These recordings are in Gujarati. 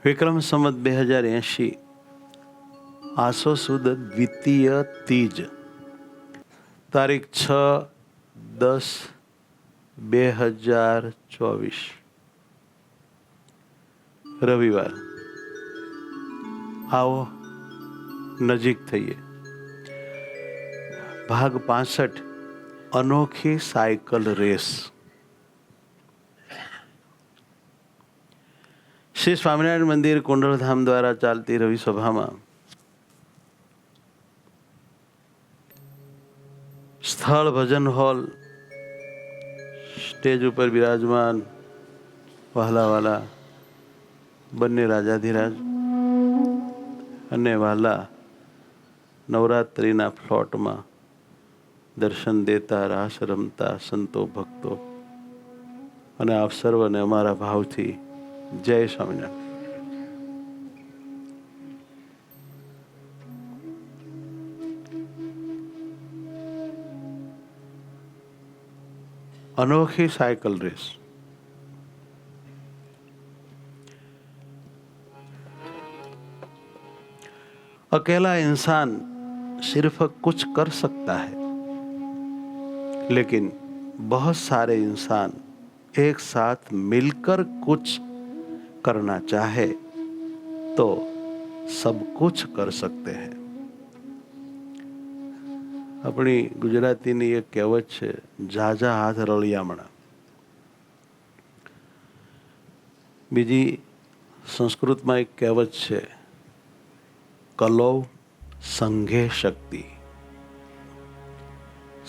વિક્રમ સંવત 2080 આસો સુદ દ્વિતીય તીજ તારીખ 6/10/2024 રવિવાર. આવો નજીક થઈએ. ભાગ 65 અનોખી સાયકલ રેસ. શ્રી સ્વામિનારાયણ મંદિર કુંડલધામ દ્વારા ચાલતી રવિ સભામાં સ્થળ ભજન હોલ, સ્ટેજ ઉપર બિરાજમાન વહાલા વાલા બંને રાજાધિરાજ અને વહાલા નવરાત્રિના ફ્લોટમાં દર્શન દેતા રાસ રમતા સંતો ભક્તો અને આપ સર્વને અમારા ભાવથી જય સ્વામિનારાયણ. अनोखी साइकिल रेस. अकेला इंसान सिर्फ कुछ कर सकता है, लेकिन बहुत सारे इंसान एक साथ मिलकर कुछ करना चाहे तो सब कुछ कर सकते हैं. अपनी गुजराती ની એક કહેવત છે, ઝાઝા હાથ રળિયામણા. બીજી સંસ્કૃતમાં એક કહેવત છે, કલૌ સંઘે શક્તિ.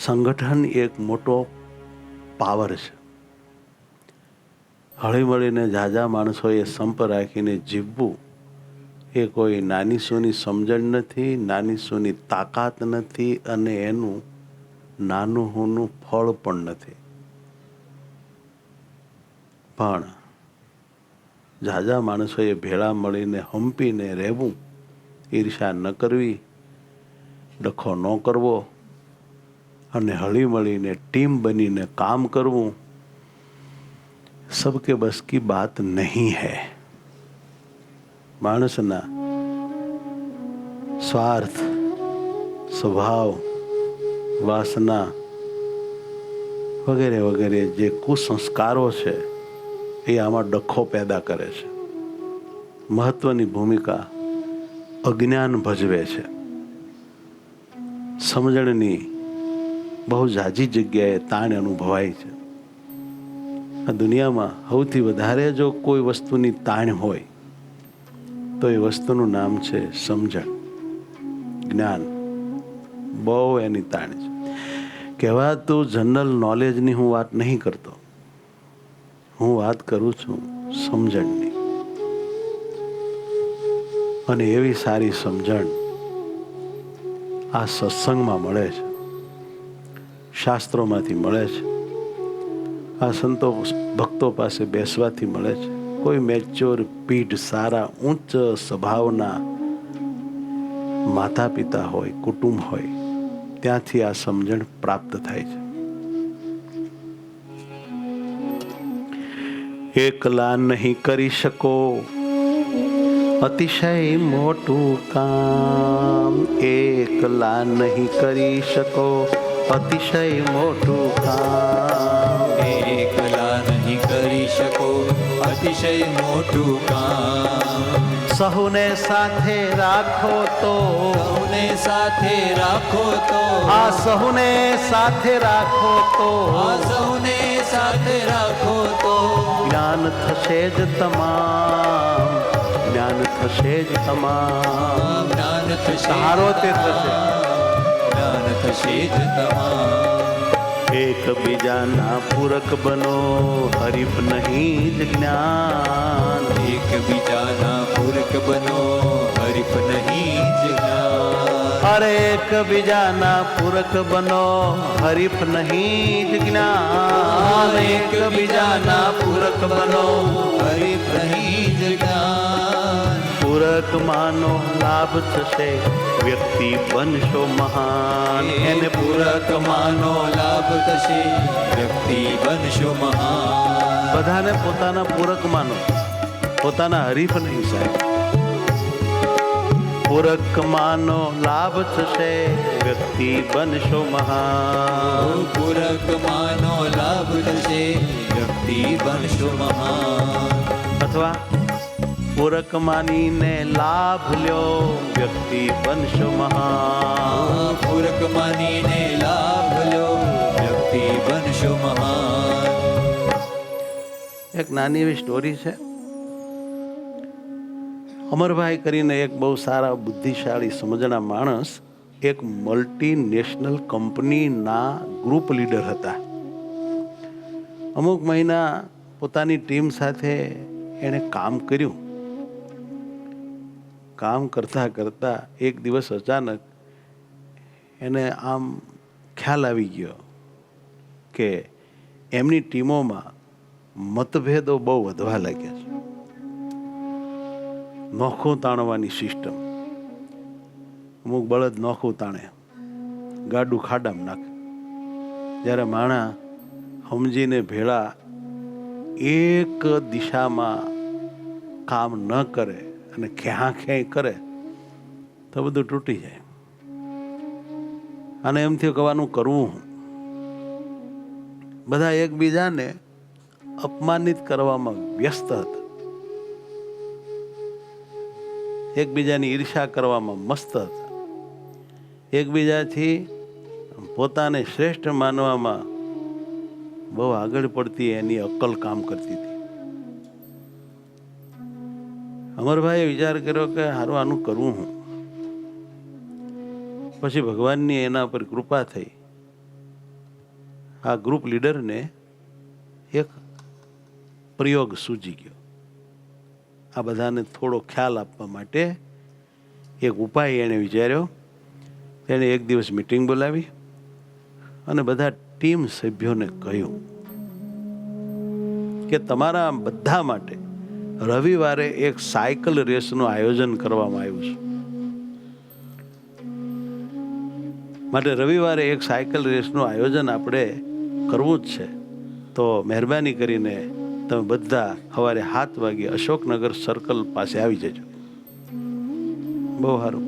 સંગઠન એક મોટો પાવર છે. હળીમળીને ઝાઝા માણસોએ સંપ રાખીને જીવવું એ કોઈ નાની સૂની સમજણ નથી, નાની સૂની તાકાત નથી અને એનું નાનું હોનું ફળ પણ નથી. પણ ઝાઝા માણસોએ ભેળા મળીને હંપીને રહેવું, ઈર્ષા ન કરવી, ડખો ન કરવો અને હળી મળીને ટીમ બનીને કામ કરવું सबके बस की बात नहीं है. માણસના સ્વાર્થ, સ્વભાવ, વાસના વગેરે વગેરે જે કુસંસ્કારો છે એ આમાં ડખો પેદા કરે છે. મહત્વની ભૂમિકા અજ્ઞાન ભજવે છે. સમજણની બહુ ઝાઝી જગ્યાએ તાણ અનુભવાય છે. આ દુનિયામાં સૌથી વધારે જો કોઈ વસ્તુની તાણ હોય તો એ વસ્તુનું નામ છે સમજણ, જ્ઞાન. બહુ એની તાણ છે. કહેવાતું જનરલ નોલેજની હું વાત નહીં કરતો, હું વાત કરું છું સમજણની. અને એવી સારી સમજણ આ સત્સંગમાં મળે છે, શાસ્ત્રોમાંથી મળે છે, આ સંતો ભક્તો પાસે બેસવાથી મળે છે. કોઈ મેચ્યોર પીઢ, સારા ઉચ્ચ સ્વભાવના માતા પિતા હોય, કુટુંબ હોય, ત્યાંથી આ સમજણ પ્રાપ્ત થાય છે. એકલા નહીં કરી શકો અતિશય મોટું કામ. એકલા નહીં કરી શકો અતિશય મોટું કામ. એકલા નહીં કરી શકો અતિશય મોટું કામ. સહુને સાથે રાખો તો, સૌને સાથે રાખો તો, આ સહુને સાથે રાખો તો, આ સૌને સાથે રાખો તો જ્ઞાન થશે જ તમામ, જ્ઞાન થશે જ તમામ. જ્ઞાન થશે, સારો તે થશે. જ્ઞાન થશે જ તમામ. એકબીજાના પૂરક બનો, હરીફ નહીં જ જ્ઞાન. એકબીજાના પૂરક બનો, હરીફ નહીં જ જ્ઞાન. અરે એકબીજાના પૂરક બનો, હરીફ નહીં જ જ્ઞાન. એકબીજાના પૂરક બનો, હરીફ નહીં જ જ્ઞાન. પૂરક માનો લાભ થશે, વ્યક્તિ બનશો મહાન. એને પૂરક માનો લાભ થશે, વ્યક્તિ બનશો મહાન. બધાને પોતાના પૂરક માનો. પોતાના હરીફ નહીં સાહેબ. પૂરક માનો લાભ થશે, વ્યક્તિ બનશો મહાન. પૂરક માનો લાભ થશે, વ્યક્તિ બનશો મહાન. અથવા પૂરક માનીને લાભ લ્યો, વ્યક્તિ બનશો મહાન. પૂરક માનીને લાભ લ્યો, વ્યક્તિ બનશો મહાન. એક નાની એવી સ્ટોરી છે. અમરભાઈ કરીને એક બહુ સારા બુદ્ધિશાળી સમજણા માણસ એક મલ્ટીનેશનલ કંપનીના ગ્રુપ લીડર હતા. અમુક મહિના પોતાની ટીમ સાથે એણે કામ કર્યું. કામ કરતા કરતા એક દિવસ અચાનક એને આમ ખ્યાલ આવી ગયો કે એમની ટીમોમાં મતભેદો બહુ વધવા લાગ્યા છે. નોખું તાણવાની સિસ્ટમ. અમુક બળદ નોખું તાણે, ગાડું ખાડામાં નાખે. જ્યારે માણા સમજીને ભેળા એક દિશામાં કામ ન કરે અને ક્યાંય કરે તો બધું તૂટી જાય. અને એમથી કહેવાનું કરવું, બધા એકબીજાને અપમાનિત કરવામાં વ્યસ્ત હતા, એકબીજાની ઈર્ષા કરવામાં મસ્ત હતા, એકબીજાથી પોતાને શ્રેષ્ઠ માનવામાં બહુ આગળ પડતી એની અક્કલ કામ કરતી હતી. અમરભાઈએ વિચાર કર્યો કે હારું આનું કરવું હું. પછી ભગવાનની એના પર કૃપા થઈ. આ ગ્રુપ લીડરને એક પ્રયોગ સૂજી ગયો. આ બધાને થોડો ખ્યાલ આપવા માટે એક ઉપાય એણે વિચાર્યો. એણે એક દિવસ મીટિંગ બોલાવી અને બધા ટીમ સભ્યોને કહ્યું કે તમારા બધા માટે રવિવારે એક સાયકલ રેસનું આયોજન કરવામાં આવ્યું છે. માટે રવિવારે એક સાયકલ રેસનું આયોજન આપણે કરવું જ છે. તો મહેરબાની કરીને તમે બધા સવારે 7 વાગે અશોકનગર સર્કલ પાસે આવી જજો. બહુ સારું.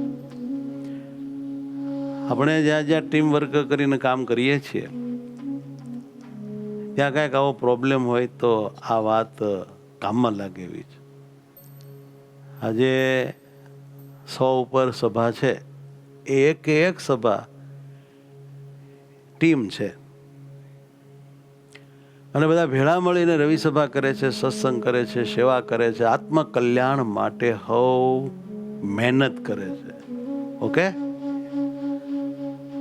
આપણે જ્યાં જ્યાં ટીમ વર્ક કરીને કામ કરીએ છીએ ત્યાં કાંઈક આવો પ્રોબ્લેમ હોય તો આ વાત કામમાં લાગે એવી છે. આજે 100 ઉપર સભા છે. એક સભા ટીમ છે અને બધા ભેળા મળીને રવિ સભા કરે છે, સત્સંગ કરે છે, સેવા કરે છે, આત્મકલ્યાણ માટે મહેનત કરે છે. ઓકે.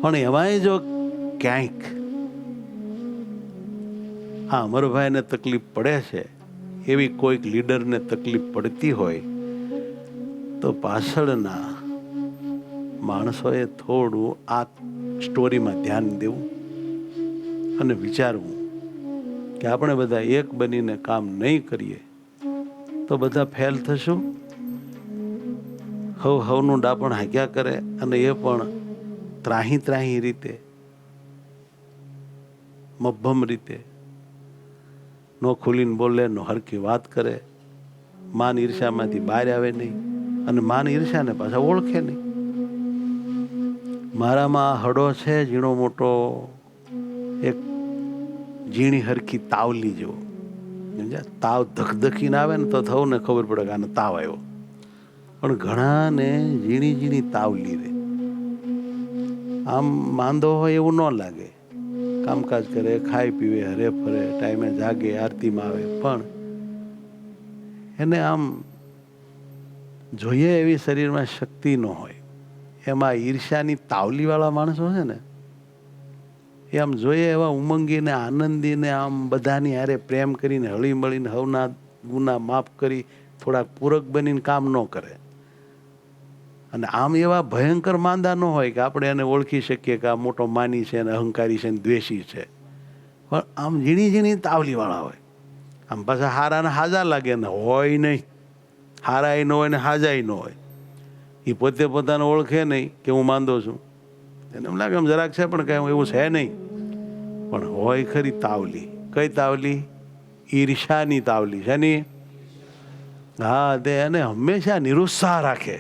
પણ એમાંય જો ક્યાંક આ અમરભાઈને તકલીફ પડે છે, એવી કોઈક લીડરને તકલીફ પડતી હોય તો પાછળના માણસોએ થોડું આ સ્ટોરીમાં ધ્યાન દેવું અને વિચારવું કે આપણે બધા એક બનીને કામ નહીં કરીએ તો બધા ફેલ થશું. હવનું ડાપણ હાંક્યા કરે અને એ પણ ત્રાહી રીતે, મભ્ભમ રીતે, નો ખુલીને બોલે, નો હરખી વાત કરે, માન ઈર્ષામાંથી બહાર આવે નહીં અને માન ઈર્ષાને પાછા ઓળખે નહીં. મારામાં હડો છે ઝીણો મોટો, એક ઝીણી હરખી તાવલી જેવો. તાવ ધકધકીને આવે ને તો થવું ને ખબર પડે કે આને તાવ આવ્યો. પણ ઘણાને ઝીણી તાવલી રહે. આમ માંદો હોય એવું ન લાગે, કામકાજ કરે, ખાય પીવે, હરે ફરે, ટાઈમે જાગે, આરતીમાં આવે, પણ એને આમ જોઈએ એવી શરીરમાં શક્તિ ન હોય. એમાં ઈર્ષ્યાની તાવલીવાળા માણસો છે ને, એ આમ જોઈએ એવા ઉમંગીને, આનંદીને, આમ બધાની હારે પ્રેમ કરીને, હળી મળીને, હવના ગુના માફ કરી થોડાક પૂરક બનીને કામ ન કરે. અને આમ એવા ભયંકર માંદા ન હોય કે આપણે એને ઓળખી શકીએ કે આ મોટો માની છે ને અહંકારી છે ને દ્વેષી છે. પણ આમ ઝીણી તાવલીવાળા હોય. આમ પાછા હારા ને હાજા લાગે ને હોય નહીં, હારાય ન હોય ને હાજાય ન હોય. એ પોતે પોતાને ઓળખે નહીં કે હું માંદો છું. એને એમ લાગે આમ જરાક છે પણ કાંઈ એવું છે નહીં. પણ હોય ખરી તાવલી. કઈ તાવલી? ઈર્ષાની તાવલી છે ની. હા, તે એને હંમેશા નિરુત્સાહ રાખે.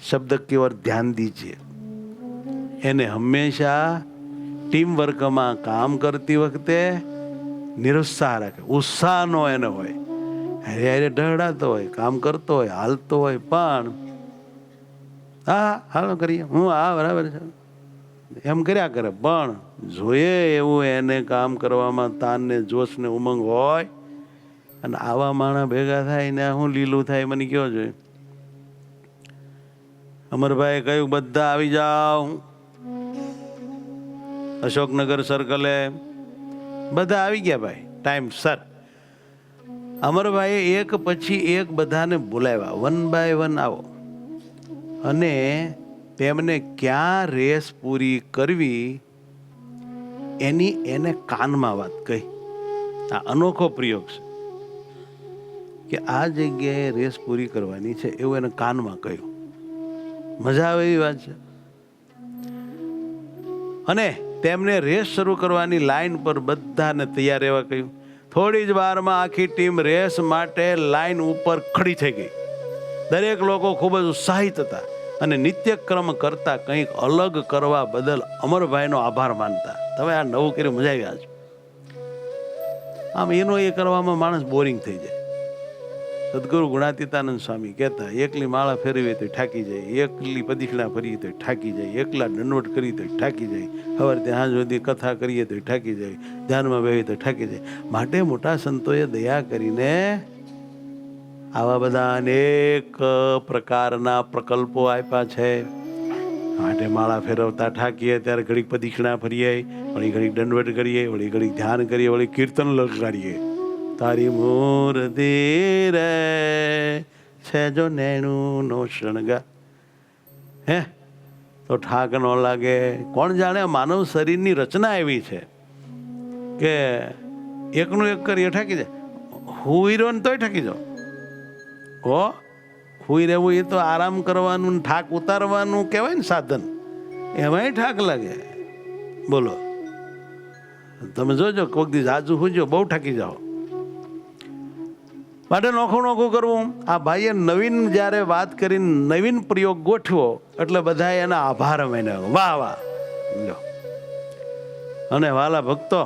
શબ્દ की ओर ध्यान दीजिए. એને હંમેશા ટીમ વર્કમાં કામ કરતી વખતે નિરુત્સાહ રાખે. ઉત્સાહ નો એને હોય, અરે ઢળાતો હોય, કામ કરતો હોય, હાલતો હોય, પણ હા હાલો કરીએ, હું હા બરાબર છે એમ કર્યા કરે. પણ જોઈએ એવું એને કામ કરવામાં તાન ને જોશ ને ઉમંગ હોય. અને આવા માણસ ભેગા થાય ને હું લીલું થાય મને કયો જોઈએ. અમરભાઈ કહ્યું બધા આવી જાઓ અશોકનગર સર્કલે. બધા આવી ગયા ભાઈ ટાઈમ સર. અમરભાઈએ એક પછી એક બધાને બોલાવ્યા, વન બાય વન આવો. અને તેમને ક્યાં રેસ પૂરી કરવી એની એને કાનમાં વાત કહી. આ અનોખો પ્રયોગ છે કે આ જગ્યાએ રેસ પૂરી કરવાની છે એવું એને કાનમાં કહ્યું. મજા આવે એવી વાત છે. અને તેમને રેસ શરૂ કરવાની લાઈન પર બધાને તૈયાર રહેવા કહ્યું. થોડી જ વારમાં આખી ટીમ રેસ માટે લાઈન ઉપર ખડી થઈ ગઈ. દરેક લોકો ખૂબ જ ઉત્સાહિત હતા અને નિત્યક્રમ કરતા કંઈક અલગ કરવા બદલ અમરભાઈનો આભાર માનતા. તમે આ નવું કર્યું, મજા આવી. આજ આમ એનો એ કરવામાં માણસ બોરિંગ થઈ જાય. સદગુરુ ગુણાતીતાનંદ સ્વામી કહેતા, એકલી માળા ફેરવી તો થાકી જાય, એકલી પદીખણા ફરીએ તો થાકી જાય, એકલા દંડવટ કરીએ તો થાકી જાય, સવારે ત્યાં સુધી કથા કરીએ તો થાકી જાય, ધ્યાનમાં બેહીએ તો થાકી જાય. માટે મોટા સંતોએ દયા કરીને આવા બધા અનેક પ્રકારના પ્રકલ્પો આપ્યા છે. માટે માળા ફેરવતા થાકીએ ત્યારે ઘડીક પદીખણા ફરીએ, વળી ઘડીક દંડવટ કરીએ, વળી ઘડીક ધ્યાન કરીએ, વળી કીર્તન લગાડીએ. તારી મૂર્તિ રે છે જો નેણું નો શણગા, હે તો ઠાક ન લાગે. કોણ જાણે માનવ શરીરની રચના એવી છે કે એકનું એક કરીએ થાકી જાય. હુઈ રહ્યો ને તોય થાકી જાઓ. હો હુઈ રહેવું એ તો આરામ કરવાનું, ઠાક ઉતારવાનું કહેવાય ને સાધન, એમાંય ઠાક લાગે. બોલો તમે જોજો કોઈક દી જાજુ હુજો બહુ થાકી જાઓ. માટે નોખું નોખું કરવું. આ ભાઈએ નવીન જ્યારે વાત કરીને નવીન પ્રયોગ ગોઠવ્યો એટલે બધાએ એના આભાર માન્યા. વાહ વાહ લો. અને વાલા ભક્તો,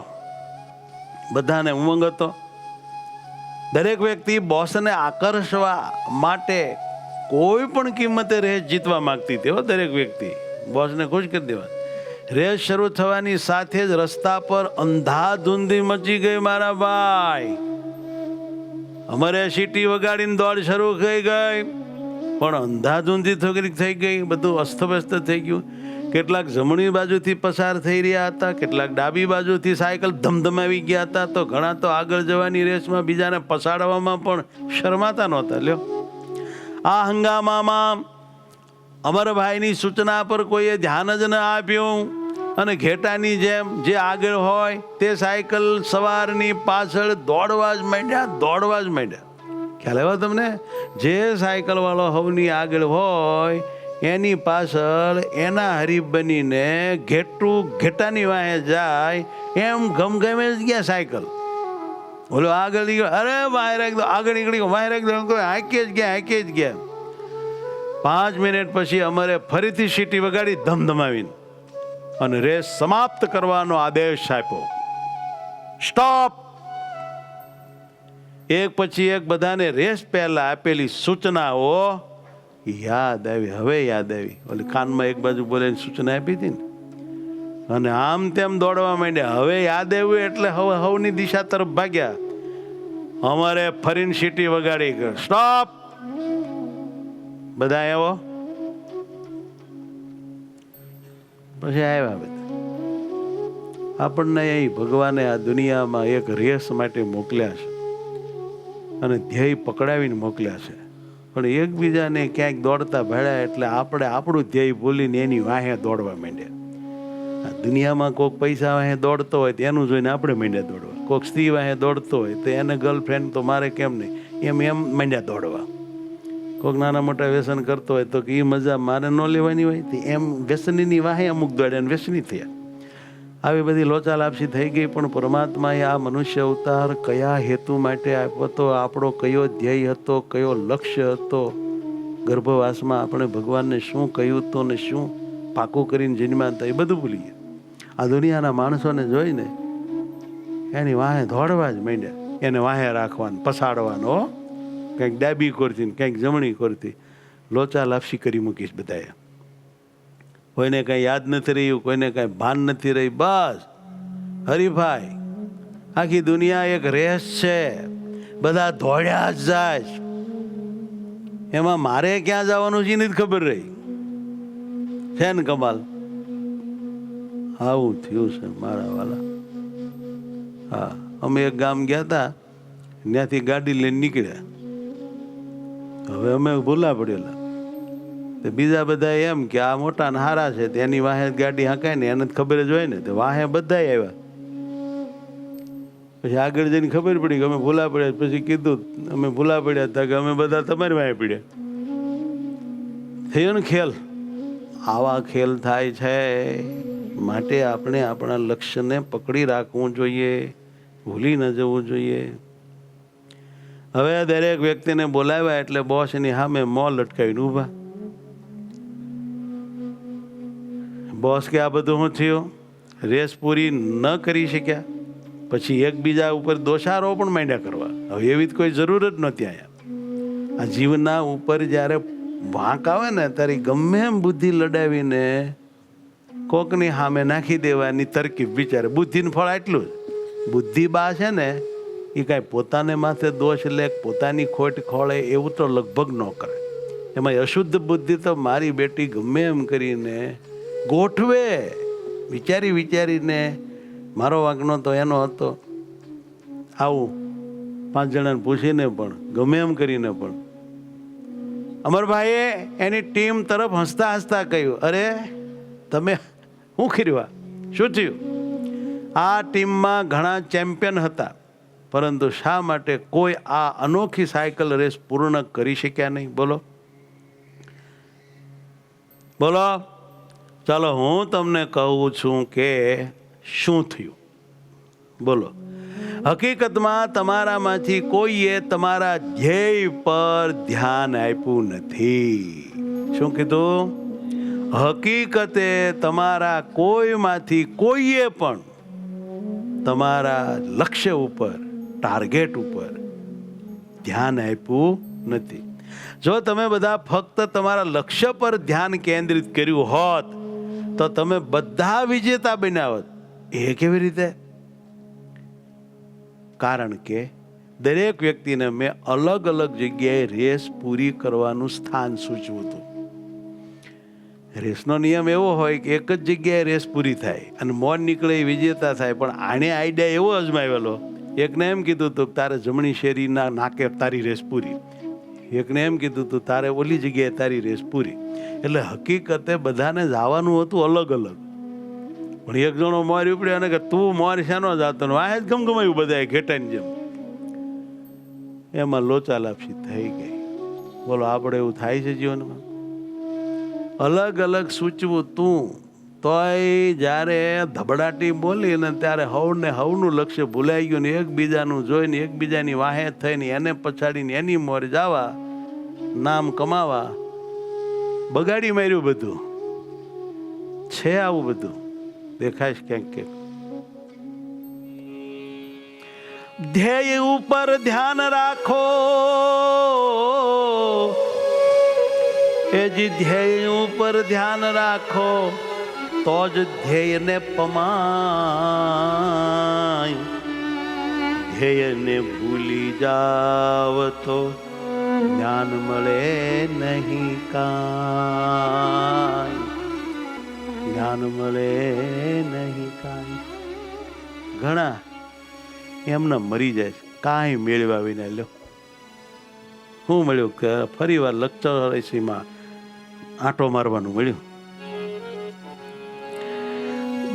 બધાને ઉમંગ હતો. દરેક વ્યક્તિ બોસને આકર્ષવા માટે કોઈ પણ કિંમતે રેસ જીતવા માંગતી હતી. દરેક વ્યક્તિ બોસને ખુશ કરી દેવા. રેસ શરૂ થવાની સાથે જ રસ્તા પર અંધાધૂંધી મચી ગઈ મારા ભાઈ. અમારે સીટી વગાડીને દોડ શરૂ થઈ ગઈ, પણ અંધાધૂંધી થોડીક થઈ ગઈ. બધું અસ્તવ્યસ્ત થઈ ગયું. કેટલાક જમણી બાજુથી પસાર થઈ રહ્યા હતા, કેટલાક ડાબી બાજુથી સાયકલ ધમધમાવી ગયા હતા, તો ઘણા તો આગળ જવાની રેસમાં બીજાને પછાડવામાં પણ શરમાતા નહોતા. લ્યો, આ હંગામામાં અમરભાઈની સૂચના પર કોઈએ ધ્યાન જ ન આપ્યું અને ઘેટાની જેમ જે આગળ હોય તે સાયકલ સવારની પાછળ દોડવા જ માંડ્યા. ખ્યાલ આવ્યો તમને? જે સાયકલ વાળો હવની આગળ હોય એની પાછળ એના હરીફ બનીને ઘેટાની વાહે જાય એમ ગમગમે જ ગયા સાયકલ. ઓલો આગળ નીકળ્યો, અરે વાહે રાખ દો, આગળ નીકળી ગયો, વાહે રાખ દો, હાંકી જ ગયા. 5 મિનિટ પછી અમારે ફરીથી સીટી વગાડી ધમધમાવીને અને રેસ સમાપ્ત કરવાનો આદેશ આપ્યો. સ્ટોપ. એક પછી એક બધાને રેસ પહેલા આપેલી સૂચનાઓ યાદ આવી. હવે યાદ આવી. ઓલી કાનમાં એક બાજુ બોલે સૂચના આપી હતી ને, અને આમ તેમ દોડવા માંડ્યા. હવે યાદ આવ્યું એટલે હવે હવની દિશા તરફ ભાગ્યા. અમારે ફરીને સીટી વગાડી, સ્ટોપ. બધા આવ્યો. પછી આવ્યા બધા. આપણને અહીં ભગવાને આ દુનિયામાં એક રેસ માટે મોકલ્યા છે અને ધ્યેય પકડાવીને મોકલ્યા છે. પણ એકબીજાને ક્યાંક દોડતા ભેળ્યા એટલે આપણે આપણું ધ્યેય ભૂલીને એની વાહે દોડવા માંડ્યા. આ દુનિયામાં કોઈક પૈસા વાહે દોડતો હોય તો એનું જોઈને આપણે માંડ્યા દોડવા. કોઈક સ્ત્રી વાહે દોડતો હોય તો એને ગર્લફ્રેન્ડ તો મારે કેમ નહીં એમ માંડ્યા દોડવા. કોઈક નાના મોટા વ્યસન કરતો હોય તો કે એ મજા મારે ન લેવાની હોય તો એમ વ્યસનીની વાહે અમુક દોડ્યા અને વ્યસની થયા. આવી બધી લોચાલાપસી થઈ ગઈ, પણ પરમાત્માએ આ મનુષ્ય અવતાર કયા હેતુ માટે આપ્યો હતો, આપણો કયો ધ્યેય હતો, કયો લક્ષ્ય હતો, ગર્ભવાસમાં આપણે ભગવાનને શું કહ્યું હતું ને શું પાકું કરીને જન્મ્યા હતા, એ બધું ભૂલી ગયા. આ દુનિયાના માણસોને જોઈને એની વાહે દોડવા જ માંડ્યા, એને વાહે રાખવાનું, પસાડવાનો, કંઈક ડાબી કોરથી ને કંઈક જમણી કોરથી લોચા લાપસી કરી મૂકીશ બધાએ. કોઈને કાંઈ યાદ નથી રહ્યું, કોઈને કાંઈ ભાન નથી રહી. બસ હરીફાઈ, આખી દુનિયા એક રેસ છે, બધા દોડ્યા જ જાય. એમાં મારે ક્યાં જવાનું છે નથી ખબર રહી છે ને કમાલ. આવું થયું છે મારા વાલા. હા, અમે એક ગામ ગયા હતા, ત્યાંથી ગાડી લઈને નીકળ્યા. હવે અમે ભૂલા પડેલા, બીજા બધા એમ કે આ મોટા ને હારા છે, તેની વાહે ગાડી હાંકાય ને એને ખબર જ હોય ને, તો વાહે બધા આવ્યા. પછી આગળ જઈને ખબર પડી કે અમે ભૂલા પડ્યા. પછી કીધું અમે ભૂલા પડ્યા હતા કે અમે બધા તમારી વાહે પડ્યા. થયો ને ખેલ. આવા ખેલ થાય છે, માટે આપણે આપણા લક્ષ્યને પકડી રાખવું જોઈએ, ભૂલી ન જવું જોઈએ. હવે દરેક વ્યક્તિને બોલાવ્યા એટલે બોસની સામે મોં લટકાવીને ઊભા. બોસ કે આ બધું શું થયું? રેસ પૂરી ન કરી શક્યા, પછી એકબીજા ઉપર દોષારોપણ માંડ્યા કરવા. હવે એવી કોઈ જરૂર જ નહોતી. અહીંયા આ જીવના ઉપર જ્યારે વાંક આવે ને ત્યારે ગમે એમ બુદ્ધિ લડાવીને કોકની સામે નાખી દેવાની તરકીબ વિચારે. બુદ્ધિનું ફળ આટલું જ. બુદ્ધિ બા છે ને એ કાંઈ પોતાને માથે દોષ લે, પોતાની ખોટ ખોળે એવું તો લગભગ ન કરે. એમાં અશુદ્ધ બુદ્ધિ તો મારી બેટી ગમે એમ કરીને ગોઠવે, વિચારી વિચારીને. મારો વાંકનો તો એનો હતો, આવું 5 જણાને પૂછીને પણ ગમે એમ કરીને પણ અમરભાઈએ એની ટીમ તરફ હસતા હસતા કહ્યું, અરે તમે શું કર્યું? શું થયું? આ ટીમમાં ઘણા ચેમ્પિયન હતા, પરંતુ શા માટે કોઈ આ અનોખી સાયકલ રેસ પૂર્ણ કરી શક્યા નહીં? બોલો બોલો. ચાલો હું તમને કહું છું કે શું થયું. બોલો. હકીકતમાં તમારામાંથી કોઈએ તમારા ધ્યેય પર ધ્યાન આપ્યું નથી. શું કીધું? હકીકતે તમારા કોઈમાંથી કોઈએ પણ તમારા લક્ષ્ય ઉપર, ટાર્ગેટ ઉપર ધ્યાન આપ્યું નથી. જો તમે બધા ફક્ત તમારા લક્ષ્ય પર ધ્યાન કેન્દ્રિત કર્યું હોત તો તમે બધા વિજેતા બન્યા હોત. એ કેવી રીતે? કારણ કે દરેક વ્યક્તિને મેં અલગ અલગ જગ્યાએ રેસ પૂરી કરવાનું સ્થાન સૂચવ્યું હતું. રેસનો નિયમ એવો હોય કે એક જ જગ્યાએ રેસ પૂરી થાય અને મોન નીકળે એ વિજેતા થાય. પણ આને આઈડિયા એવો અજમાવેલો, એકને એમ કીધું હતું તારે જમણી શેરીના નાકે તારી રેસ પૂરી, એકને એમ કીધું હતું તારે ઓલી જગ્યાએ તારી રેસ પૂરી. એટલે હકીકતે બધાને જવાનું હતું અલગ અલગ. પણ એક જણો મોર ઉપડ્યો અને કે તું મોર શાનો જાતો, વાહ જ ગમગમાયું બધાએ ઘેટાની જેમ. એમાં લોચાલાપસી થઈ ગઈ. બોલો, આપણે એવું થાય છે જીવનમાં? અલગ અલગ સૂચવું તું, તોય જ્યારે ધબડાટી બોલી ને ત્યારે હવનું લક્ષ્ય ભૂલાઈ ગયું ને એકબીજાનું જોઈને એકબીજાની વાહે થઈને એને પછાડીને એની મોર જવા, નામ કમાવા, બગાડી માર્યું બધું. છે આવું બધું દેખાય છે ક્યાંક ક્યાંક. ધ્યેય ઉપર ધ્યાન રાખો, એ જ ધ્યેય ઉપર ધ્યાન રાખો તો જ ધ્યેયને પમાય. ધ્યેયને ભૂલી જાવ તો જ્ઞાન મળે નહીં કાંઈ, જ્ઞાન મળે નહીં કાંઈ. ઘણા એમના મરી જાય છે કાંઈ મેળવ્યા વિના. લો શું મળ્યું કે ફરી વાર લક્ષમાં આંટો મારવાનું મળ્યું.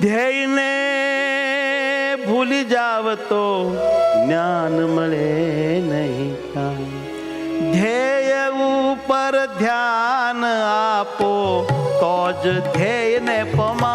ધ્યેયને ભૂલી જાવ તો જ્ઞાન મળે નહીં કાંઈ. ધ્યેય ઉપર ધ્યાન આપો તો જ ધ્યેયને પમાય.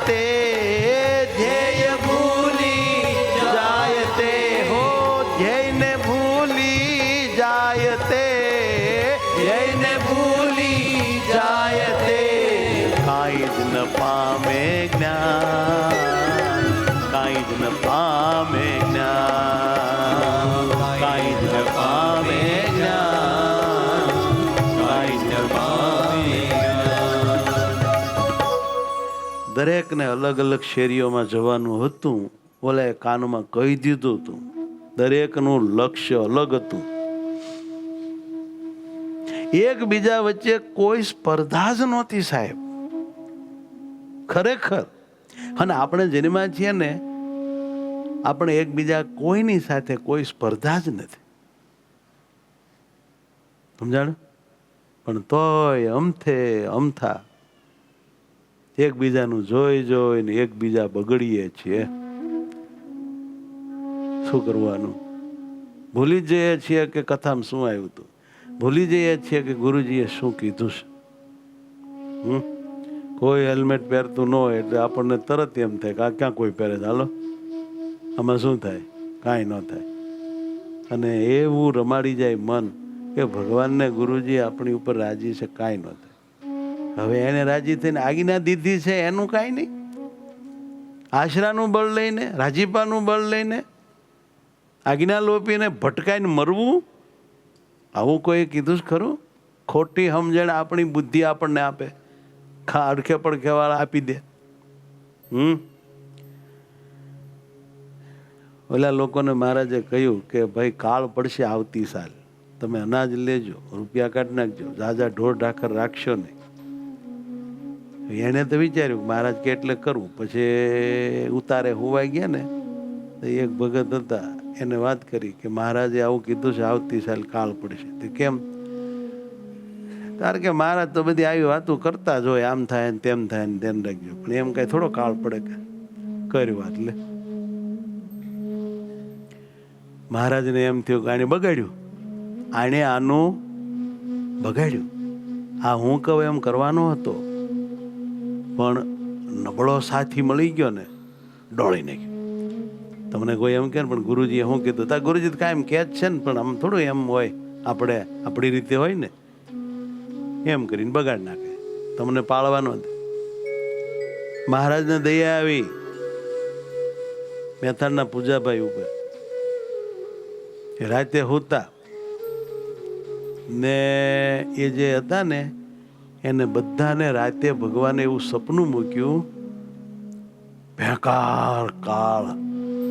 તે ધ્યેય ભૂલી જાય તે હો ધ્યેયને ભૂલી જાય તે જયને ભૂલી જાય તે કાંઈ જ ન પામે જ્ઞાન કાંઈ જ ન પામે જ્ઞાન કાંઈ જ ન પામે જ્ઞાન કાંઈ જ ન પામે દરેકને અલગ અલગ શેરીઓમાં જવાનું હતું. ઓલાએ કાનમાં કહી દીધું હતું. દરેકનું લક્ષ્ય અલગ હતું. એકબીજા વચ્ચે કોઈ સ્પર્ધા જ નહોતી સાહેબ, ખરેખર. અને આપણે જન્મા છીએ ને, આપણે એકબીજા કોઈની સાથે કોઈ સ્પર્ધા જ નથી, સમજાણ? પણ તોય અમથા એકબીજાનું જોઈને એકબીજા બગડીએ છીએ. શું કરવાનું? ભૂલી જઈએ છીએ કે કથામાં શું આવ્યું હતું, ભૂલી જઈએ છીએ કે ગુરુજીએ શું કીધું છે. કોઈ હેલ્મેટ પહેરતું ન હોય એટલે આપણને તરત એમ થાય કે આ ક્યાં કોઈ પહેરે છે, હાલો આમાં શું થાય, કાંઈ ન થાય. અને એવું રમાડી જાય મન કે ભગવાનને ગુરુજી આપણી ઉપર રાજી છે, કાંઈ ન થાય. હવે એને રાજી થઈને આજ્ઞા દીધી છે એનું કાંઈ નહીં. આશરાનું બળ લઈને, રાજીપાનું બળ લઈને આજ્ઞા લોપીને ભટકાઈને મરવું, આવું કોઈ કીધું જ ખરું? ખોટી સમજણ આપણી બુદ્ધિ આપણને આપે, અડખે પડખે વાળા આપી દે. ઓલા લોકોને મહારાજે કહ્યું કે ભાઈ કાળ પડશે આવતી સાલ, તમે અનાજ લેજો, રૂપિયા કાઢી નાખજો, જાજા ઢોર ઢાખર રાખશો નહીં. એને તો વિચાર્યું મહારાજ કે એટલે કરવું. પછી ઉતારે હોવાઈ ગયા ને તો એક ભગત હતા, એને વાત કરી કે મહારાજે આવું કીધું છે આવતી સાલ કાળ પડશે. તે કેમ? કારણ કે મહારાજ તો બધી આવી વાતો કરતા જ હોય, આમ થાય ને તેમ થાય ને ધ્યાન રાખજો, પણ એમ કઈ થોડો કાળ પડે કે કરી વાત લે. મહારાજને એમ થયું કે આને બગાડ્યું, આને આનું બગાડ્યું. આ હું કહું એમ કરવાનો હતો, પણ નબળો સાથી મળી ગયો ને, ડોળી નાખ્યો. તમને કોઈ એમ કે પણ ગુરુજીએ શું કીધું? તા ગુરુજી તો કાંઈ એમ કે જ છે ને, પણ આમ થોડું એમ હોય, આપણે આપણી રીતે હોય ને, એમ કરીને બગાડ નાખે. તમને પાળવાનો જ. મહારાજને દયા આવી મેથાણના પૂજાભાઈ ઉપર. રાતે હોતા ને એ જે હતા ને એને બધાને રાતે ભગવાને એવું સપનું મૂક્યું, ભેંકાર કાળ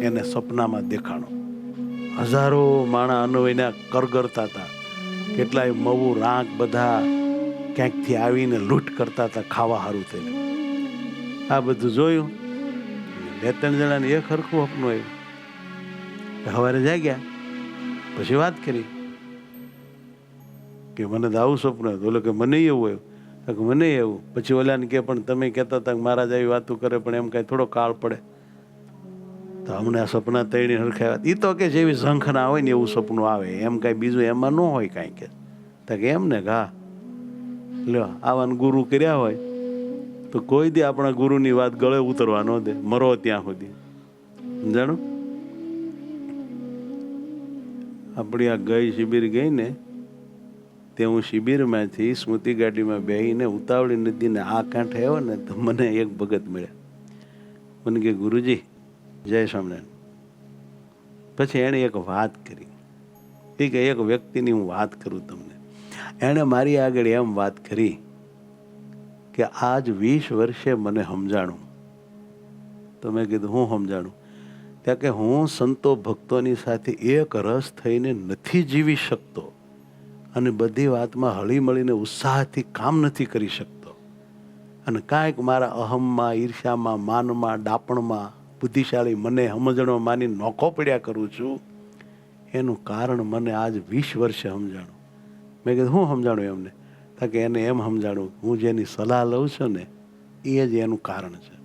એને સપનામાં દેખાણો. હજારો માણા અનવયના કરગરતા હતા, કેટલાય મવું રાંક બધા ક્યાંકથી આવીને લૂંટ કરતા હતા ખાવા સારું થઈને. આ બધું જોયું. 2-3 જણાને એક હરખું સપનું આવ્યું. સવારે જાગ્યા પછી વાત કરી કે મને તો આવું સપનું હતું. ઓલો કે મને એવું આવ્યું, મને એવું. પછી ઓલાને કે પણ તમે કહેતા હતા કે મહારાજ આવી વાતું કરે, પણ એમ કાંઈ થોડો કાળ પડે. તો અમને આ સપના તૈણી હરખાવ્યા. એ તો કે જેવી ઝંખના હોય ને એવું સપનું આવે, એમ કાંઈ બીજું એમાં ન હોય કાંઈ. કે એમ ને ઘા લ્યો આવાને ગુરુ કર્યા હોય તો કોઈ દી આપણા ગુરુની વાત ગળે ઉતરવા ન દે, મરો ત્યાં સુધી. સમજાણું? આપણી આ ગઈ શિબિર ગઈ ને તે હું શિબિરમાંથી સ્મૃતિ ગાડીમાં બેહીને ઉતાવળી નદીને આ કાંઠે આવ્યો ને તો મને એક ભગત મળ્યા. મને કે ગુરુજી જય સ્વામિનારાયણ. પછી એણે એક વાત કરી. એ કે એક વ્યક્તિની હું વાત કરું તમને. એણે મારી આગળ એમ વાત કરી કે આજ 20 વર્ષે મને સમજાણું. તો મેં કીધું હું સમજાણું? ત્યાં કે હું સંતો ભક્તોની સાથે એક રસ થઈને નથી જીવી શકતો અને બધી વાતમાં હળી મળીને ઉત્સાહથી કામ નથી કરી શકતો, અને કાંઈક મારા અહમમાં, ઈર્ષ્યામાં, માનમાં, ડાપણમાં બુદ્ધિશાળી મને સમજણો માની નોખો પડ્યા કરું છું. એનું કારણ મને આજ 20 વર્ષે સમજાણું. મેં કીધું હું સમજાણું એમને? તો કે એને એમ સમજાણું હું જેની સલાહ લઉં છું ને એ જ એનું કારણ છે.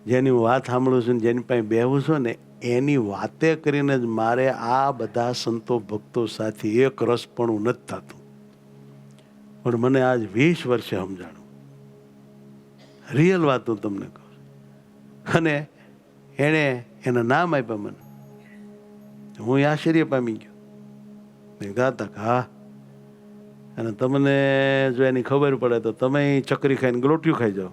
જેની હું વાત સાંભળું છું ને જેની પાસે બેહું છું ને એની વાતે કરીને જ મારે આ બધા સંતો ભક્તો સાથે એક રસપણું નથી થતું. પણ મને આજ 20 વર્ષે સમજાણું. રિયલ વાત હું તમને કહું. અને એણે એના નામ આપ્યા મને. હું આશ્ચર્ય પામી ગયો. મેં કીધા હા, અને તમને જો એની ખબર પડે તો તમે ચકરી ખાઈને ગલોટિયું ખાઈ જાઓ.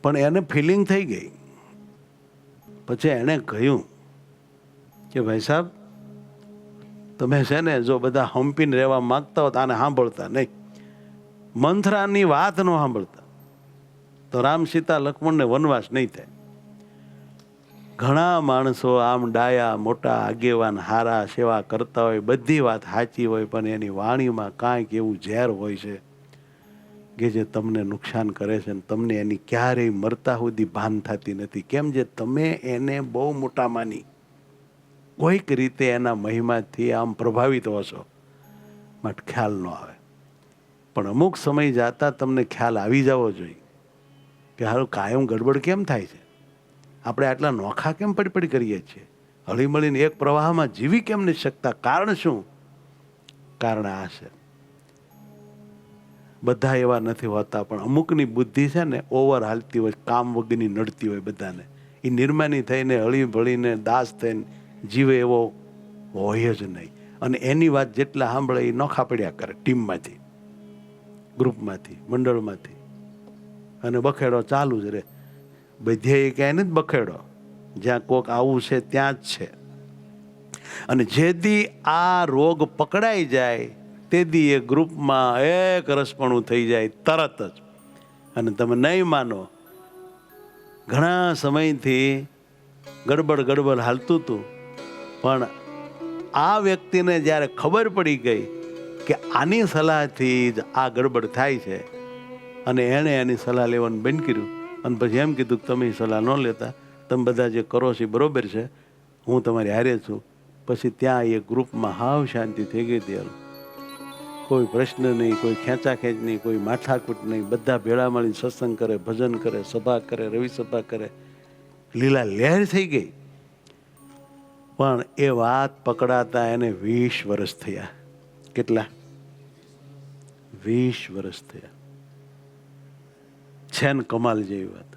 પણ એને ફિલિંગ થઈ ગઈ. પછી એણે કહ્યું કે ભાઈ સાહેબ, તમે છે ને જો બધા હંપીને રહેવા માગતા હો તો આને સાંભળતા નહીં. મંથરાની વાત ન સાંભળતા તો રામ સીતા લક્ષ્મણને વનવાસ નહીં થાય. ઘણા માણસો આમ ડાયા મોટા આગેવાન હારા સેવા કરતા હોય, બધી વાત સાચી હોય, પણ એની વાણીમાં કાંઈક એવું ઝેર હોય છે કે જે તમને નુકસાન કરે છે. તમને એની ક્યારેય મરતા સુધી ભાન થતી નથી. કેમ? જે તમે એને બહુ મોટા માની કોઈક રીતે એના મહિમાથી આમ પ્રભાવિત હો છો, માટે ખ્યાલ ન આવે. પણ અમુક સમય જતા તમને ખ્યાલ આવી જવો જોઈએ કે હારું કાયમ ગડબડ કેમ થાય છે, આપણે આટલા નોખા કેમ પડી કરીએ છીએ, હળી મળીને એક પ્રવાહમાં જીવી કેમ નથી શકતા. કારણ શું? કારણ આ છે. બધા એવા નથી હોતા, પણ અમુકની બુદ્ધિ છે ને ઓવર હાલતી હોય, કામ વગરની નડતી હોય બધાને. એ નિર્માની થઈને હળી ભળીને દાસ થઈને જીવે એવો હોય જ નહીં. અને એની વાત જેટલા સાંભળે એ નોખા પડ્યા કરે, ટીમમાંથી, ગ્રુપમાંથી, મંડળમાંથી. અને બખેડો ચાલુ જ રહે. બધે ક્યાંય નથી બખેડો, જ્યાં કોક આવું છે ત્યાં જ છે. અને જેથી આ રોગ પકડાઈ જાય તેથી એ ગ્રુપમાં એક રસપણું થઈ જાય તરત જ. અને તમે નહીં માનો, ઘણા સમયથી ગડબડ હાલતું હતું, પણ આ વ્યક્તિને જ્યારે ખબર પડી ગઈ કે આની સલાહથી જ આ ગડબડ થાય છે, અને એણે એની સલાહ લેવાનું બંધ કર્યું. અને પછી એમ કીધું કે તમે સલાહ ન લેતા, તમે બધા જે કરો છો એ બરોબર છે, હું તમારી હારે છું. પછી ત્યાં એ ગ્રુપમાં હાવ શાંતિ થઈ ગઈ હતી. કોઈ પ્રશ્ન નહીં, કોઈ ખેંચાખેંચ નહીં, કોઈ માથાકૂટ નહીં. બધા ભેળા મળીને સત્સંગ કરે, ભજન કરે, સભા કરે, રવિ સભા કરે. લીલા લહેર થઈ ગઈ. પણ એ વાત પકડાતા એને 20 વર્ષ થયા. કેટલા? 20 વર્ષ થયા. છે ને કમાલ જેવી વાત.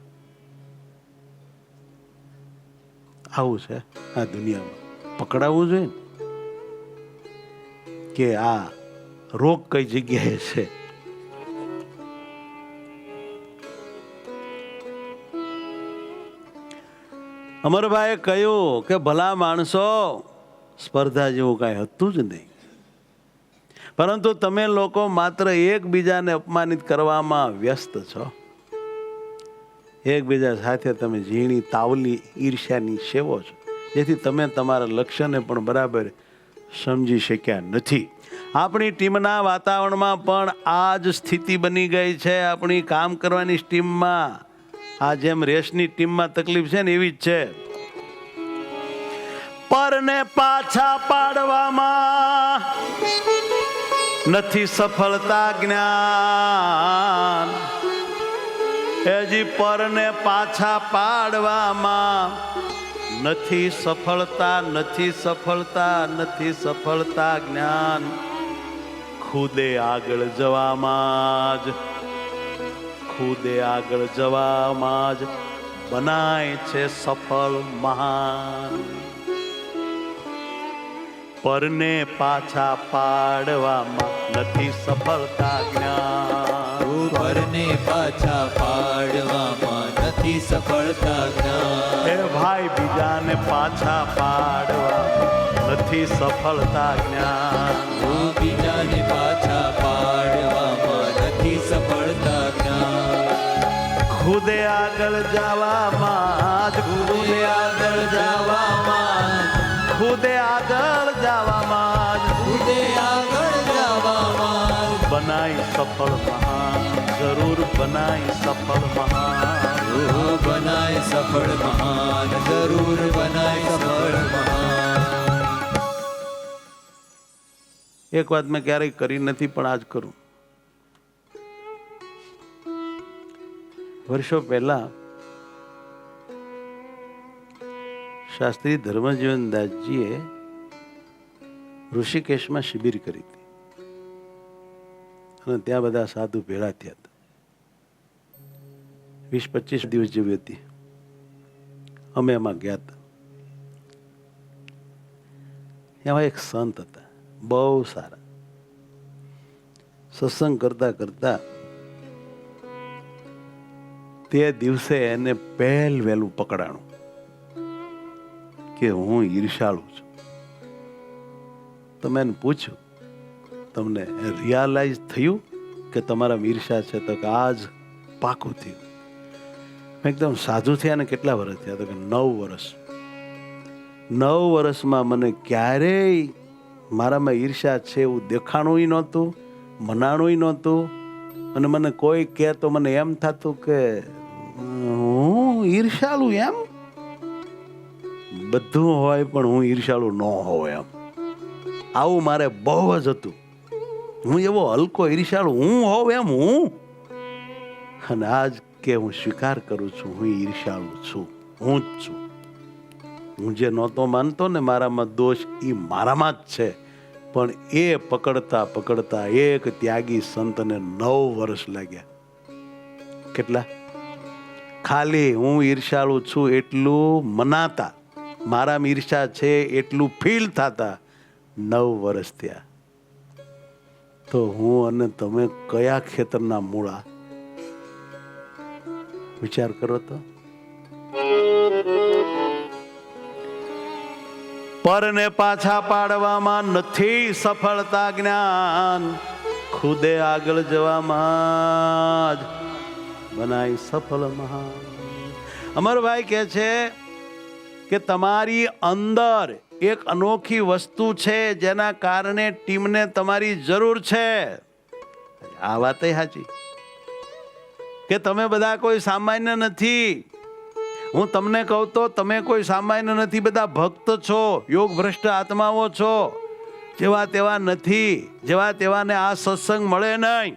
આવું છે આ દુનિયામાં. પકડાવવું જોઈએ ને કે આ રોગ કઈ જગ્યાએ છે. અમરભાઈએ કહ્યું કે ભલા માણસો, સ્પર્ધા જેવું કાંઈ હતું જ નહીં, પરંતુ તમે લોકો માત્ર એકબીજાને અપમાનિત કરવામાં વ્યસ્ત છો. એકબીજા સાથે તમે ઝીણી તાવલી ઈર્ષ્યાની સેવો છો, જેથી તમે તમારા લક્ષ્યને પણ બરાબર સમજી શક્યા નથી. આપણી ટીમના વાતાવરણમાં પણ આ જ સ્થિતિ બની ગઈ છે. આપણી કામ કરવાની ટીમમાં આ જેમ રેસની ટીમમાં તકલીફ છે ને એવી જ છે. પરને પાછા પાડવામાં નથી સફળતા જ્ઞાન. હજી પરને પાછા પાડવામાં નથી સફળતા, નથી સફળતા, નથી સફળતા જ્ઞાન. ખુદે આગળ જવામાં જ, ખુદે આગળ જવામાં જ બનાય છે સફળ મહાન. પરને પાછા પાડવામાં નથી સફળતા જ્ઞાન. પરને પાછા પાડવામાં નથી સફળતા જ્ઞાન. હે ભાઈ, બીજાને પાછા પાડવામાં નથી સફળતા જ્ઞાન. બીજાને પાછા પાડવામાં નથી સફળતા જ્ઞાન. ખુદે આગળ જવામાં જ, ખુદે આગળ જવામાં, ખુદે આગળ જવામાં જ, ખુદે આગળ જવામાં બનાય સફળ મહાન. જરૂર બનાય સફળ મહાન. બનાય સફળ મહાન. જરૂર બનાય સફળ મહાન. એક વાત મેં ક્યારેય કરી નથી, પણ આજ કરું. વર્ષો પહેલા શાસ્ત્રી ધર્મજીવનદાસજીએ ઋષિકેશમાં શિબિર કરી હતી, અને ત્યાં બધા સાધુ ભેળા થયા હતા. 20-25 દિવસ જેવી હતી. અમે એમાં ગયા હતા. એમાં એક સંત હતા, બહુ સારા. સત્સંગ કરતા કરતા તે દિવસે એને વહેલું પકડાણું કે હું ઈર્ષાળુ છું. તો મેં એને પૂછ્યું, તમને રિયલાઇઝ થયું કે તમારા ઈર્ષા છે? તો કે આજ પાકું થયું. મેં એકદમ સાધુ થયા ને કેટલા વર્ષ થયા? તો કે 9 વર્ષ. 9 વર્ષમાં મને ક્યારેય મારામાં ઈર્ષા છે એવું દેખાણું નહોતું, મનાણું નહોતું. અને મને કોઈ કહે તો મને એમ થતું કે હું ઈર્ષાળુ એમ? બધું હોય પણ હું ઈર્ષાળુ ન હોઉં એમ, આવું મારે બહુ જ હતું. હું એવો હલકો ઈર્ષાળુ હું હોઉં એમ હું. અને આજ કે હું સ્વીકાર કરું છું, હું ઈર્ષાળુ છું, હું જ છું. હું જે નહોતો માનતો ને મારામાં દોષ, એ મારામાં જ છે. પણ એ પકડતા પકડતા એક ત્યાગી સંતને 9 વર્ષ લાગ્યા. કેટલા? ખાલી હું ઈર્ષાળુ છું એટલું મનાતા, મારામાં ઈર્ષા છે એટલું ફીલ થતા 9 વર્ષ થયા. તો હું અને તમે કયા ખેતરના મૂળા? વિચાર કરો તો. પરને પાછા પાડવામાં નથી સફળતા જ્ઞાન, ખુદે આગળ જવામાં જ બનાય સફળ મહાન. અમરભાઈ કહે છે કે તમારી અંદર એક અનોખી વસ્તુ છે જેના કારણે ટીમને તમારી જરૂર છે. આ વાત સાચી કે તમે બધા કોઈ સામાન્ય નથી. હું તમને કહું તો તમે કોઈ સામાન્ય નથી, બધા ભક્ત છો, યોગ ભ્રષ્ટ આત્માઓ છો. જેવા તેવા નથી, જેવા તેવાને આ સત્સંગ મળે નહીં.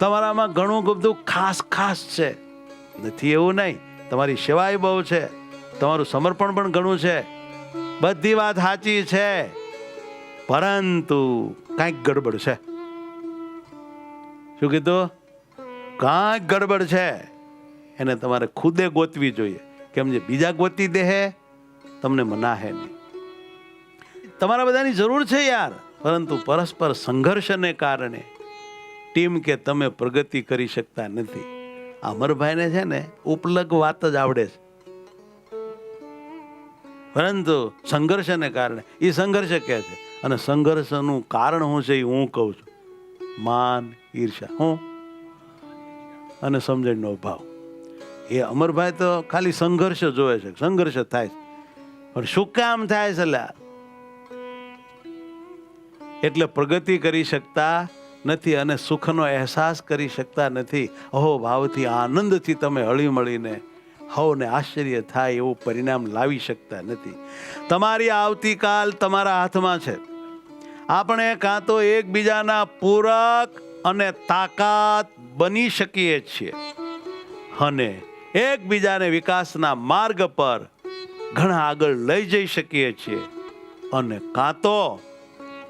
તમારામાં ઘણું બધું ખાસ ખાસ છે, નથી એવું નહીં. તમારી સેવાય બહુ છે, તમારું સમર્પણ પણ ઘણું છે, બધી વાત સાચી છે. પરંતુ કાંઈક ગડબડ છે. શું કીધું? કાંઈક ગડબડ છે. એને તમારે ખુદે ગોતવી જોઈએ. કેમ જે બીજા ગોતી દે તમને મનાહે નહીં. તમારા બધાની જરૂર છે યાર, પરંતુ પરસ્પર સંઘર્ષને કારણે ટીમ કે તમે પ્રગતિ કરી શકતા નથી. અમરભાઈને છે ને ઉપલગ વાત જ આવડે છે, પરંતુ સંઘર્ષને કારણે એ સંઘર્ષ કહે છે. અને સંઘર્ષનું કારણ શું છે એ હું કહું છું. માન, ઈર્ષા, હું અને સમજણનો અભાવ. એ અમરભાઈ તો ખાલી સંઘર્ષ જોવે છે, સંઘર્ષ થાય છે. પણ શું કામ થાય છે? એટલે પ્રગતિ કરી શકતા નથી અને સુખનો અહેસાસ કરી શકતા નથી. અહો ભાવથી, આનંદથી તમે હળી મળીને હવને આશ્ચર્ય થાય એવું પરિણામ લાવી શકતા નથી. તમારી આવતીકાલ તમારા હાથમાં છે. આપણે કાં તો એકબીજાના પૂરક અને તાકાત બની શકીએ છીએ અને એકબીજાને વિકાસના માર્ગ પર ઘણા આગળ લઈ જઈ શકીએ છીએ, અને કાં તો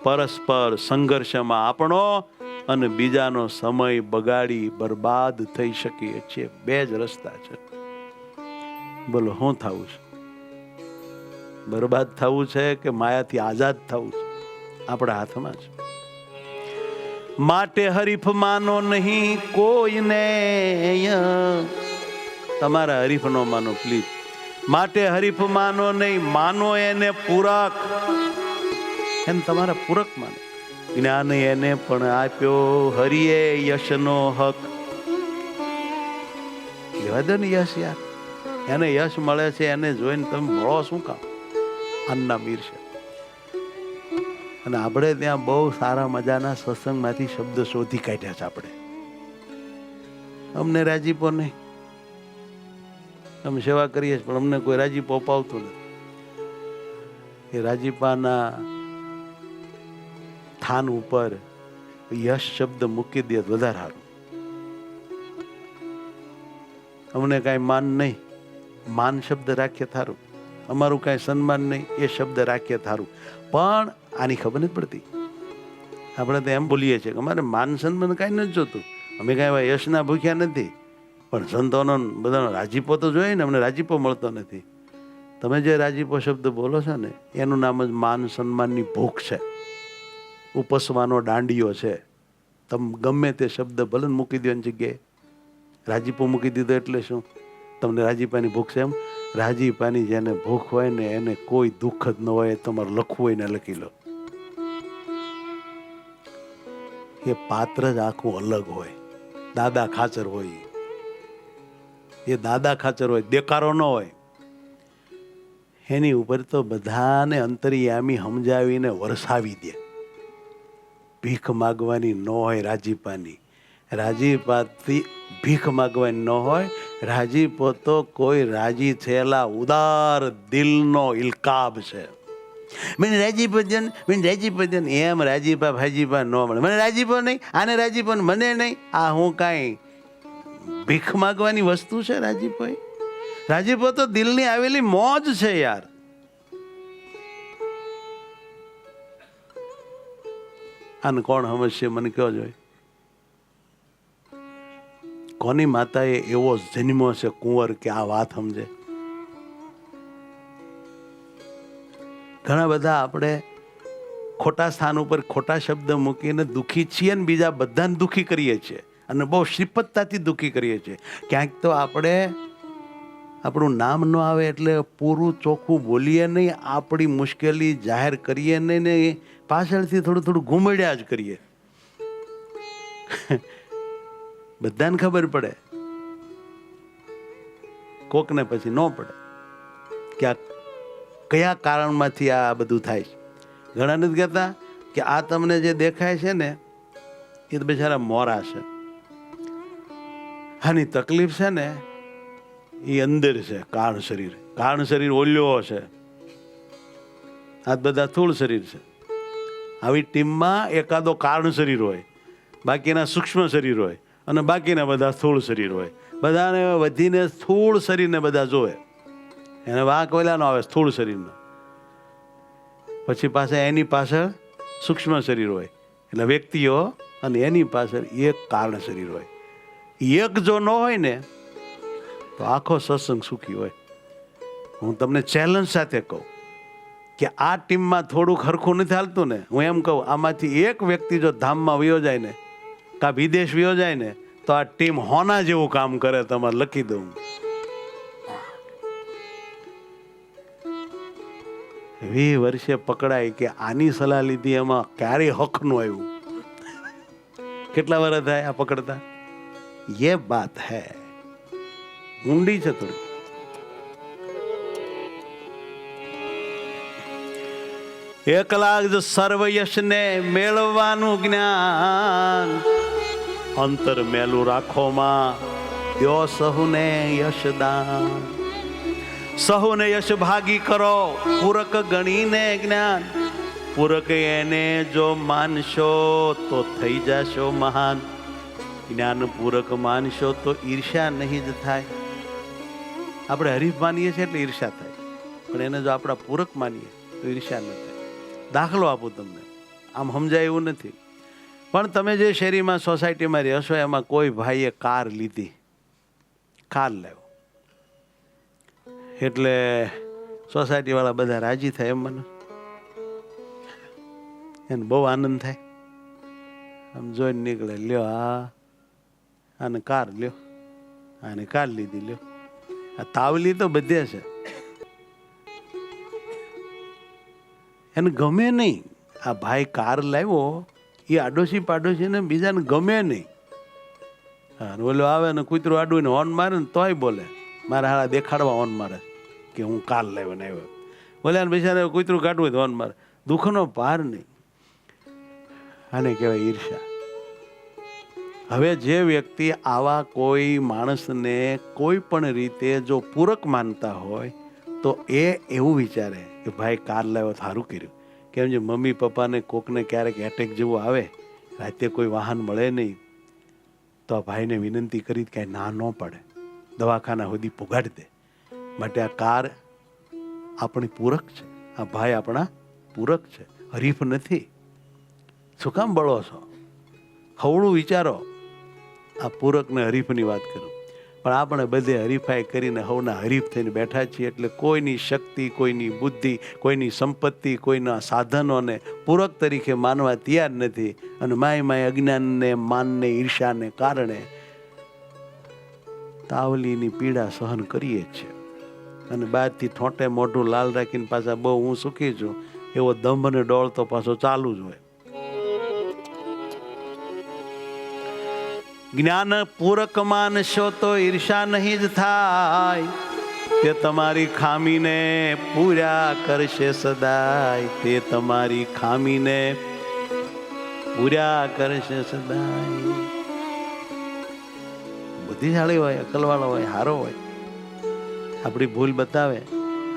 પરસ્પર સંઘર્ષમાં આપણો અને બીજાનો સમય બગાડી બરબાદ થઈ શકીએ છીએ. 2 જ રસ્તા છે. બોલો, શું થવું છે? બરબાદ થવું છે કે માયાથી આઝાદ થવું છે? આપણા હાથમાં છે. માટે હરીફ માનો નહીં કોઈને, તમારા હરીફ નો માનો પ્લીઝ. માટે હરીફ માનો નહીં, માનો એને પૂરક. એને તમારા પૂરક માનો. જ્ઞાન એને પણ આપ્યો હરિએ યશનો હક. લેવા દો ને યશ યાર. એને યશ મળે છે, એને જોઈને તમે મળો શું કામ? અન્ના મીર છે. અને આપણે ત્યાં બહુ સારા મજાના સત્સંગમાંથી શબ્દ શોધી કાઢ્યા છે. આપણે અમને રાજીપો નહીં, અમે સેવા કરીએ છીએ પણ અમને કોઈ રાજીપો અપાવતું નથી. એ રાજીપાના સ્થાન ઉપર યશ શબ્દ મૂકી દે વધારે સારું. અમને કાંઈ માન નહીં, માન શબ્દ રાખીએ થારું. અમારું કાંઈ સન્માન નહીં, એ શબ્દ રાખીએ થારું. પણ આની ખબર નથી પડતી. આપણે તો એમ બોલીએ છીએ કે અમારે માન સન્માન કાંઈ નથી જોતું, અમે કાંઈ એવા યશના ભૂખ્યા નથી. પણ સંતોનો બધાનો રાજીપો તો જોઈએ ને, અમને રાજીપો મળતો નથી. તમે જે રાજીપો શબ્દ બોલો છો ને એનું નામ જ માન સન્માનની ભૂખ છે, ઉપસવાનો દાંડિયો છે. તમે ગમે તે શબ્દ ભલે મૂકી દો એની જગ્યાએ. રાજીપો મૂકી દીધો એટલે શું? તમને રાજીપાની ભૂખ છે એમ? રાજીપાની જેને ભૂખ હોય ને એને કોઈ દુઃખ જ ન હોય. તમારે લખવું હોય ને લખી લો. એ પાત્ર જ આખું અલગ હોય. દાદા ખાચર હોય, એ દાદા ખાચર હોય, દેકારો ન હોય. એની ઉપર તો બધાને અંતરિયામી સમજાવીને વરસાવી દે. ભીખ માગવાની ન હોય રાજીપાની. રાજીપાથી ભીખ માગવાની ન હોય. રાજીપો તો કોઈ રાજી થયેલા ઉદાર દિલનો ઇલકાબ છે. મને રાજીપો દે ને, મને રાજીપો દે ને. એમ રાજીપા ભાજીપા ન મળે. મને રાજીપો નહીં, આને રાજીપો ને મને નહીં. આ હું કાંઈ ભીખ માગવાની વસ્તુ છે રાજીપો? રાજીપો તો દિલની આવેલી મોજ છે યાર. આને કોણ સમજશે મને કહો જોઈએ? કોની માતાએ એવો જન્મ્યો છે કુંવર કે આ વાત સમજે? ઘણા બધા આપણે ખોટા સ્થાન ઉપર ખોટા શબ્દ મૂકીને દુઃખી છીએ ને બીજા બધાને દુઃખી કરીએ છીએ, અને બહુ શ્રીપતતાથી દુઃખી કરીએ છીએ. ક્યાંક તો આપણે આપણું નામ ન આવે એટલે પૂરું ચોખ્ખું બોલીએ નહીં, આપણી મુશ્કેલી જાહેર કરીએ નહીં ને પાછળથી થોડું થોડું ઘૂમડ્યા જ કરીએ. બધાને ખબર પડે, કોકને પછી ન પડે કે આ કયા કારણમાંથી આ બધું થાય છે. ઘણા નથી કહેતા કે આ તમને જે દેખાય છે ને એ તો બિચારા મોરા છે. આની તકલીફ છે ને એ અંદર છે, કારણ શરીર. કારણ શરીર ઓલ્યો છે, આ બધા સ્થૂળ શરીર છે. આવી ટીમમાં એકાદો કારણ શરીર હોય, બાકીના સૂક્ષ્મ શરીર હોય, અને બાકીના બધા સ્થૂળ શરીર હોય. બધાને વધીને સ્થૂળ શરીરને બધા જોવે. એને વાંક ઓલાનો આવે સ્થૂળ શરીરનો. પછી પાછા એની પાછળ સૂક્ષ્મ શરીર હોય એટલે વ્યક્તિઓ, અને એની પાછળ એક કારણ શરીર હોય. એક જો ન હોય ને તો આખો સત્સંગ સુખી હોય. હું તમને ચેલેન્જ સાથે કહું કે આ ટીમમાં થોડુંક હરખું નથી હાલતું ને, હું એમ કહું આમાંથી એક વ્યક્તિ જો ધામમાં વયો જાય ને કાં વિદેશ વયો જાય ને તો આ ટીમ હોના જેવું કામ કરે. તમારે લખી દઉં. 20 વર્ષે પકડાય કે આની સલાહ લીધી એમાં ક્યારેય હક નું આવ્યું. કેટલા વર્ષ થાય આ પકડતા? ये बात है. ઊંડી છે થોડી. એકલા જ સર્વ યશને મેળવવાનું જ્ઞાન, અંતર મેલું રાખો માં દ્યો સહુને યશદાન. સહુને યશ ભાગી કરો પૂરક ગણીને જ્ઞાન. પૂરક એને જો માનશો તો થઈ જશો મહાન. જ્ઞાન પૂરક માનશો તો ઈર્ષ્યા નહીં જ થાય. આપણે હરીફ માનીએ છીએ એટલે ઈર્ષ્યા થાય, પણ એને જો આપણા પૂરક માનીએ તો ઈર્ષ્યા ન થાય. દાખલો આપું તમને, આમ સમજાય એવું નથી, પણ તમે જે શેરીમાં સોસાયટીમાં રહેશો એમાં કોઈ ભાઈએ કાર લીધી, કાર લાવ્યો એટલે સોસાયટી વાળા બધા રાજી થાય. એમ મને એને બહુ આનંદ થાય. આમ જોઈને નીકળે, લ્યો આને કાર લ્યો, આને કાર લીધી લ્યો. આ તાવલી તો બધે છે. એને ગમે નહીં. આ ભાઈ કાર લાવ્યો એ આડોશી પાડોશી ને બીજાને ગમે નહીં. હા, ઓલો આવે ને કૂતરું આડું ને હોર્ન મારે ને તોય બોલે મારા હારા દેખાડવા હોર્ન મારે કે હું કાર લાવ્યો ને આવ્યો. બોલે ને બિચારે કૂતરું કાઢવું તો હોર્ન મારે. દુઃખનો પાર નહીં. આને કહેવાય ઈર્ષ્યા. હવે જે વ્યક્તિ આવા કોઈ માણસને કોઈ પણ રીતે જો પૂરક માનતા હોય તો એ એવું વિચારે કે ભાઈ કાર લાવ્યો સારું કર્યું. કેમ જે મમ્મી પપ્પાને કોકને ક્યારેક એટેક જેવું આવે, રાતે કોઈ વાહન મળે નહીં, તો આ ભાઈને વિનંતી કરી કાંઈ ના ન પડે, દવાખાના સુધી પુગાડી દે. માટે આ કાર આપણી પૂરક છે. આ ભાઈ આપણા પૂરક છે, હરીફ નથી. શું કામ બળો છો? હવળું વિચારો. આ પૂરક ને હરીફની વાત કરું, પણ આપણે બધે હરીફાઈ કરીને હવના હરીફ થઈને બેઠા છીએ. એટલે કોઈની શક્તિ, કોઈની બુદ્ધિ, કોઈની સંપત્તિ, કોઈના સાધનોને પૂરક તરીકે માનવા તૈયાર નથી. અને માય અજ્ઞાનને, માનને, ઈર્ષાને કારણે તાવલીની પીડા સહન કરીએ છીએ. અને બહારથી ઠોંટે મોઢું લાલ રાખીને પાછા બહુ હું સુખી છું એવો દંભ અને ડોળ તો પાછો ચાલુ જ હોય. જ્ઞાન પૂરક માનશો તો ઈર્ષા નહીં જ થાય. તે તમારી ખામીને પૂરા કરશે સદાય. તે તમારી ખામીને પૂરા કરશે સદાય. બુદ્ધિશાળી હોય, અકલવાળો હોય, હારો હોય, આપણી ભૂલ બતાવે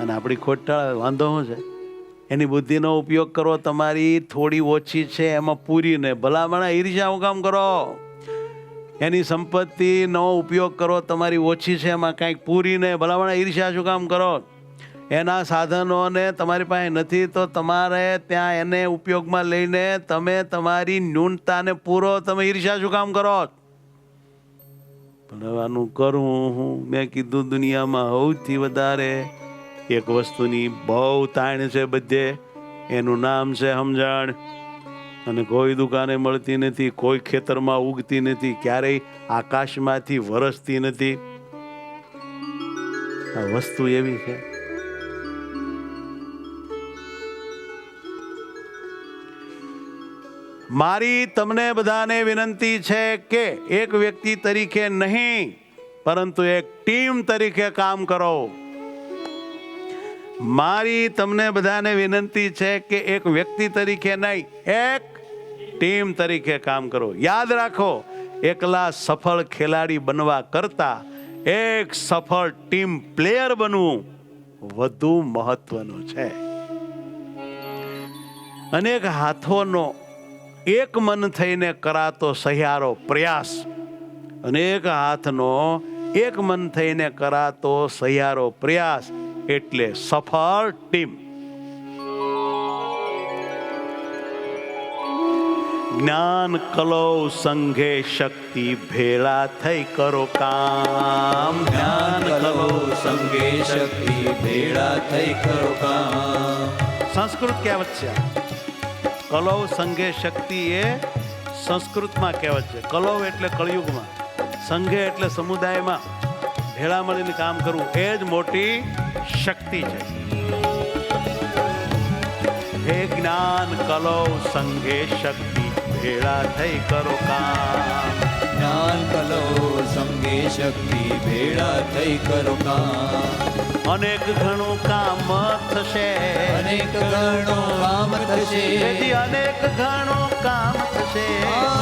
અને આપણી ખોટ ટાળે. વાંધો શું છે? એની બુદ્ધિનો ઉપયોગ કરો. તમારી થોડી ઓછી છે એમાં પૂરીને ભલામણ ઈર્ષા હું કામ કરો? એની સંપત્તિનો ઉપયોગ કરો. તમારી ઓછી છે એમાં કાંઈક પૂરીને ભલામણ ઈર્ષા શું કામ કરો? એના સાધનોને તમારી પાસે નથી તો તમારે ત્યાં એને ઉપયોગમાં લઈને તમે તમારી ન્યૂનતાને પૂરો. તમે ઈર્ષા શું કામ કરો? પણ આનું કરું હું. મેં કીધું દુનિયામાં સૌથી વધારે એક વસ્તુની બહુ તાણ છે બધે. એનું નામ છે સમજણ. અને કોઈ દુકાને મળતી નથી, કોઈ ખેતરમાં ઉગતી નથી, ક્યારેય આકાશમાંથી વરસતી નથી. આ વસ્તુ એવી છે. મારી તમને બધાને વિનંતી છે કે એક વ્યક્તિ તરીકે નહીં પરંતુ એક ટીમ તરીકે કામ કરો. મારી તમને બધાને વિનંતી છે કે એક વ્યક્તિ તરીકે નહીં, એક ટીમ તરીકે કામ કરો. યાદ રાખો, એકલા સફળ ખેલાડી બનવા કરતા એક સફળ ટીમ પ્લેયર બનવું વધુ મહત્વનું છે. અનેક હાથોનો એક મન થઈને કરાતો સહિયારો પ્રયાસ, અનેક હાથનો એક મન થઈને કરાતો સહિયારો પ્રયાસ એટલે સફળ ટીમ. જ્ઞાન કલૌ સંઘે શક્તિ ભેળા થઈ કરો કામ. જ્ઞાન કલૌ સંગે શક્તિ ભેળા થઈ કરો કામ. સંસ્કૃત કહેવત છે. કલૌ સંઘે શક્તિ એ સંસ્કૃતમાં કહેવત છે. કલૌ એટલે કળિયુગમાં, સંઘે એટલે સમુદાયમાં ભેળા મળીને કામ કરવું એ જ મોટી શક્તિ છે. હે જ્ઞાન કલૌ સંઘે શક્તિ ભેળા થઈ કરો કામ. જ્ઞાન કલૌ સંગે શક્તિ ભેળા થઈ કરો કામ. અનેક ઘણું કામ થશે, અનેક ઘણું કામ થશે, અનેક ઘણું કામ થશે,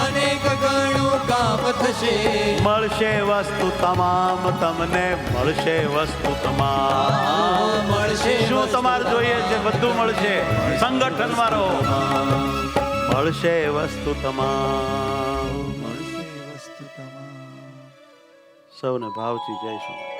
અનેક ઘણું કામ થશે. મળશે વસ્તુ તમામ, તમને મળશે વસ્તુ તમામ. મળશે શું તમારે જોઈએ છે? બધું મળશે. સંગઠનમાં રહો, મળશે વસ્તુ તમામ. મળશે વસ્તુ તમામ. સૌને ભાવથી જય સ્વામી.